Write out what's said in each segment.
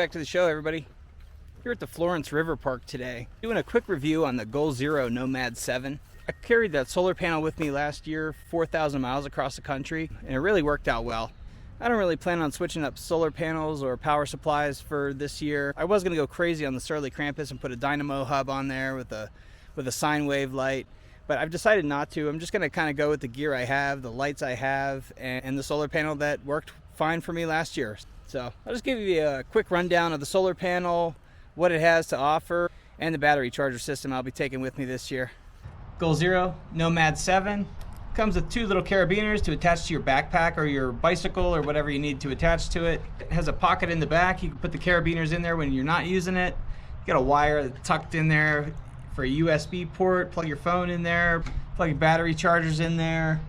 back to the show, everybody. Here at the Florence River Park today, doing a quick review on the Goal Zero Nomad 7. I carried that solar panel with me last year, 4,000 miles across the country, and it really worked out well. I don't really plan on switching up solar panels or power supplies for this year. I was going to go crazy on the Surly Krampus and put a dynamo hub on there with a sine wave light, but I've decided not to. I'm just going to kind of go with the gear I have, the lights I have, and the solar panel that worked fine for me last year. So I'll just give you a quick rundown of the solar panel, what it has to offer, and the battery charger system I'll be taking with me this year. Goal Zero Nomad 7 comes with two little carabiners to attach to your backpack or your bicycle or whatever you need to attach to it. It has a pocket in the back. You can put the carabiners in there when you're not using it. You got a wire tucked in there for a USB port. Plug your phone in there, plug your battery chargers in there.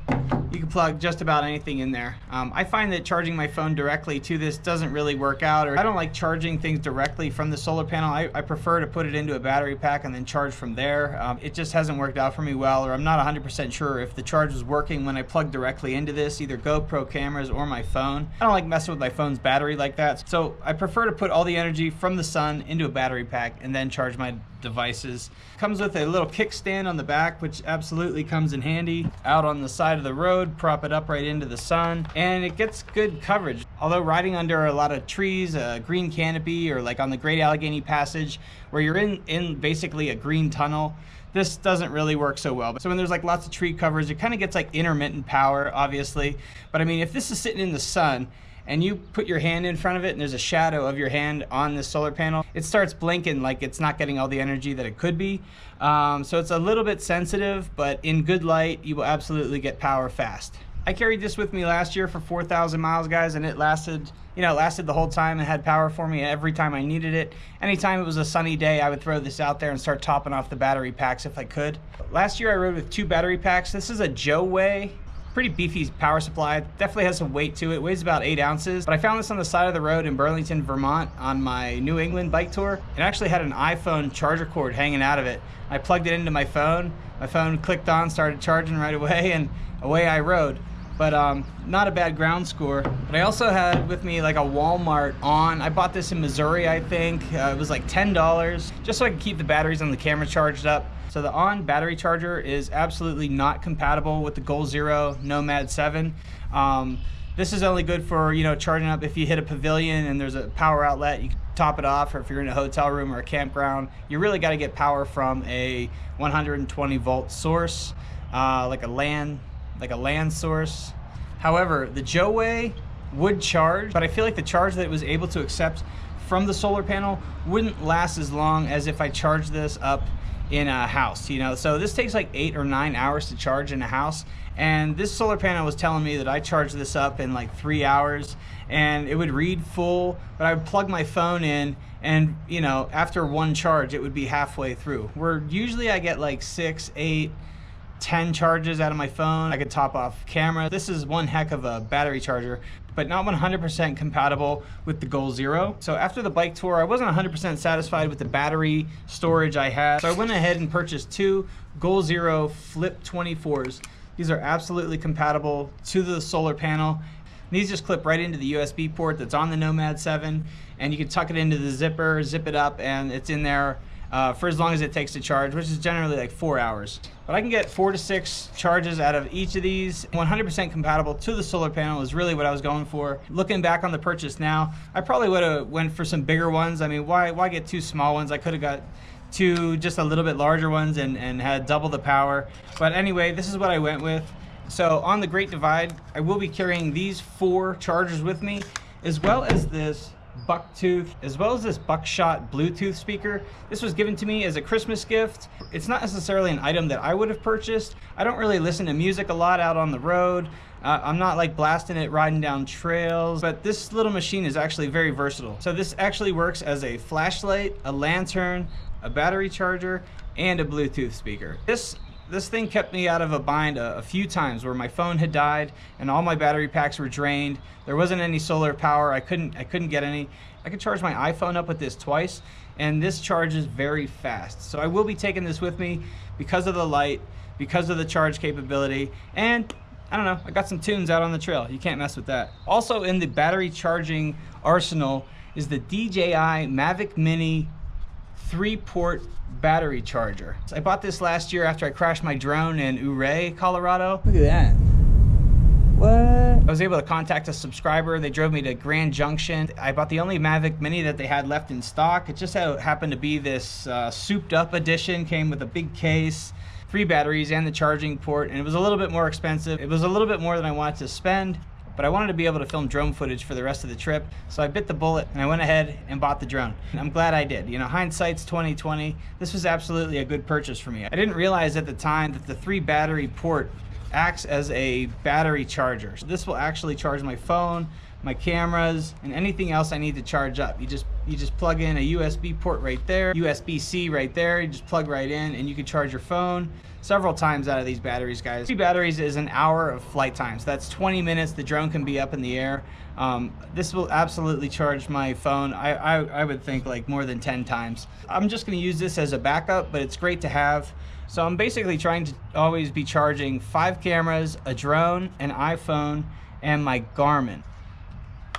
You can plug just about anything in there. I find that charging my phone directly to this doesn't really work out, or I don't like charging things directly from the solar panel. I prefer to put it into a battery pack and then charge from there. It just hasn't worked out for me well, or I'm not 100% sure if the charge was working when I plugged directly into this, either GoPro cameras or my phone. I don't like messing with my phone's battery like that, so I prefer to put all the energy from the sun into a battery pack and then charge my devices. Comes with a little kickstand on the back, which absolutely comes in handy. Out on the side of the road, prop it up right into the sun, and it gets good coverage. Although riding under a lot of trees, a green canopy, or like on the Great Allegheny Passage, where you're in basically a green tunnel, this doesn't really work so well. So when there's like lots of tree covers, it kind of gets like intermittent power, obviously. But I mean, if this is sitting in the sun, and you put your hand in front of it and there's a shadow of your hand on this solar panel, it starts blinking like it's not getting all the energy that it could be. So it's a little bit sensitive, but in good light, you will absolutely get power fast. I carried this with me last year for 4,000 miles, guys, and it lasted the whole time and had power for me every time I needed it. Anytime it was a sunny day, I would throw this out there and start topping off the battery packs if I could. Last year I rode with two battery packs. This is a Joe-Way. Pretty beefy power supply. Definitely has some weight to it. Weighs about 8 ounces. But I found this on the side of the road in Burlington, Vermont on my New England bike tour. It actually had an iPhone charger cord hanging out of it. I plugged it into my phone. My phone clicked on, started charging right away, and away I rode. But not a bad ground score. But I also had with me like a Walmart On. I bought this in Missouri, I think. It was like $10, just so I could keep the batteries on the camera charged up. So the On battery charger is absolutely not compatible with the Goal Zero Nomad 7. This is only good for, charging up if you hit a pavilion and there's a power outlet. You can top it off, or if you're in a hotel room or a campground. You really got to get power from a 120 volt source, like a LAN source. However, the Joe-Way would charge, but I feel like the charge that it was able to accept from the solar panel wouldn't last as long as if I charged this up in a house, so this takes like 8 or 9 hours to charge in a house, and this solar panel was telling me that I charged this up in like 3 hours and it would read full, but I would plug my phone in and after one charge it would be halfway through, where usually I get like 6, 8, 10 charges out of my phone. I could top off camera. This is one heck of a battery charger, but not 100% compatible with the Goal Zero. So after the bike tour, I wasn't 100% satisfied with the battery storage I had. So I went ahead and purchased two Goal Zero Flip 24s. These are absolutely compatible to the solar panel. These just clip right into the USB port that's on the Nomad 7, and you can tuck it into the zipper, zip it up, and it's in there for as long as it takes to charge, which is generally like 4 hours. But I can get 4 to 6 charges out of each of these. 100% compatible to the solar panel is really what I was going for. Looking back on the purchase now, I probably would have went for some bigger ones. I mean, why get two small ones? I could have got two just a little bit larger ones and had double the power. But anyway, this is what I went with. So on the Great Divide, I will be carrying these 4 chargers with me, as well as this Bucktooth, as well as this Buckshot Bluetooth speaker. This was given to me as a Christmas gift. It's not necessarily an item that I would have purchased. I don't really listen to music a lot out on the road. I'm not like blasting it riding down trails, but this little machine is actually very versatile. So this actually works as a flashlight, a lantern, a battery charger, and a Bluetooth speaker. This thing kept me out of a bind a few times where my phone had died and all my battery packs were drained. There wasn't any solar power. I couldn't get any. I could charge my iPhone up with this twice, and this charges very fast. So I will be taking this with me because of the light, because of the charge capability, and I don't know, I got some tunes out on the trail. You can't mess with that. Also in the battery charging arsenal is the DJI Mavic Mini 3-port battery charger. So I bought this last year after I crashed my drone in Ouray, Colorado. Look at that. What? I was able to contact a subscriber. They drove me to Grand Junction. I bought the only Mavic Mini that they had left in stock. It just happened to be this souped up edition, came with a big case, 3 batteries and the charging port, and it was a little bit more expensive. It was a little bit more than I wanted to spend, but I wanted to be able to film drone footage for the rest of the trip, so I bit the bullet and I went ahead and bought the drone. And I'm glad I did. You know, hindsight's 20/20. This was absolutely a good purchase for me. I didn't realize at the time that the 3 battery port acts as a battery charger. So this will actually charge my phone, my cameras, and anything else I need to charge up. You just plug in a USB port right there, USB-C right there, you just plug right in and you can charge your phone several times out of these batteries, guys. 3 batteries is an hour of flight time, so that's 20 minutes the drone can be up in the air. This will absolutely charge my phone, I would think like more than 10 times. I'm just gonna use this as a backup, but it's great to have. So I'm basically trying to always be charging 5 cameras, a drone, an iPhone, and my Garmin.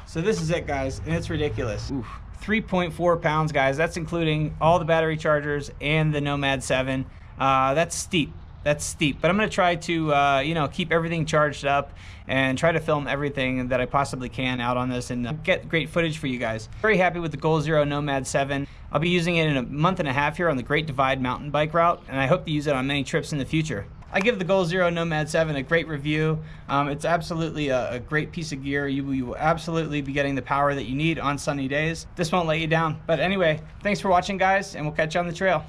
So this is it, guys, and it's ridiculous. Oof. 3.4 pounds, guys. That's including all the battery chargers and the Nomad 7. That's steep. That's steep. But I'm going to try to, you know, keep everything charged up and try to film everything that I possibly can out on this and get great footage for you guys. Very happy with the Goal Zero Nomad 7. I'll be using it in a month and a half here on the Great Divide mountain bike route, and I hope to use it on many trips in the future. I give the Goal Zero Nomad 7 a great review. It's absolutely a great piece of gear. You will absolutely be getting the power that you need on sunny days. This won't let you down. But anyway, thanks for watching, guys, and we'll catch you on the trail.